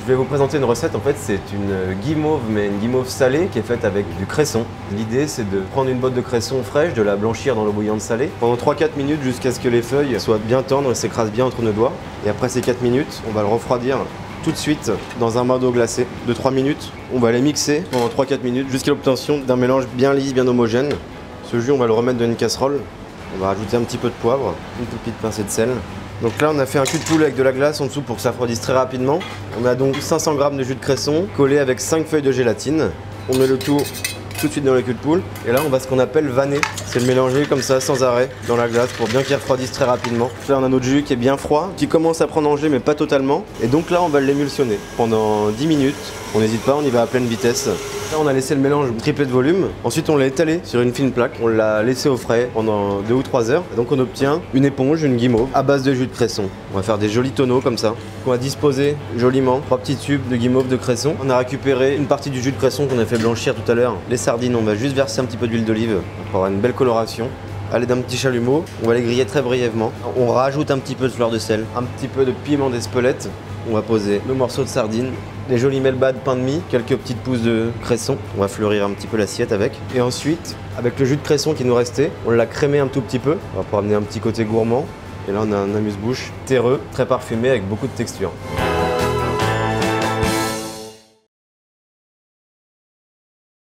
Je vais vous présenter une recette, en fait c'est une guimauve, mais une guimauve salée qui est faite avec du cresson. L'idée c'est de prendre une botte de cresson fraîche, de la blanchir dans l'eau bouillante salée pendant 3-4 minutes jusqu'à ce que les feuilles soient bien tendres et s'écrasent bien entre nos doigts. Et après ces 4 minutes, on va le refroidir tout de suite dans un bain d'eau glacée de 3 minutes. On va les mixer pendant 3-4 minutes jusqu'à l'obtention d'un mélange bien lisse, bien homogène. Ce jus, on va le remettre dans une casserole. On va rajouter un petit peu de poivre, une toute petite pincée de sel. Donc là, on a fait un cul de poule avec de la glace en dessous pour que ça refroidisse très rapidement. On a donc 500 g de jus de cresson collé avec 5 feuilles de gélatine. On met le tout de suite dans le cul de poule. Et là, on va ce qu'on appelle vanner. C'est le mélanger comme ça, sans arrêt, dans la glace pour bien qu'il refroidisse très rapidement. Là, on a notre jus qui est bien froid, qui commence à prendre en jet, mais pas totalement. Et donc là, on va l'émulsionner pendant 10 minutes. On n'hésite pas, on y va à pleine vitesse. Là, on a laissé le mélange tripler de volume. Ensuite, on l'a étalé sur une fine plaque. On l'a laissé au frais pendant 2 ou 3 heures. Et donc, on obtient une éponge, une guimauve, à base de jus de cresson. On va faire des jolis tonneaux comme ça. On va disposer joliment 3 petits tubes de guimauve de cresson. On a récupéré une partie du jus de cresson qu'on a fait blanchir tout à l'heure. Les sardines, on va juste verser un petit peu d'huile d'olive pour avoir une belle coloration. À l'aide d'un petit chalumeau, on va les griller très brièvement. On rajoute un petit peu de fleur de sel, un petit peu de piment d'Espelette. On va poser nos morceaux de sardines, des jolis melbas de pain de mie, quelques petites pousses de cresson. On va fleurir un petit peu l'assiette avec. Et ensuite, avec le jus de cresson qui nous restait, on l'a crémé un tout petit peu. On va pour amener un petit côté gourmand. Et là, on a un amuse-bouche terreux, très parfumé avec beaucoup de texture.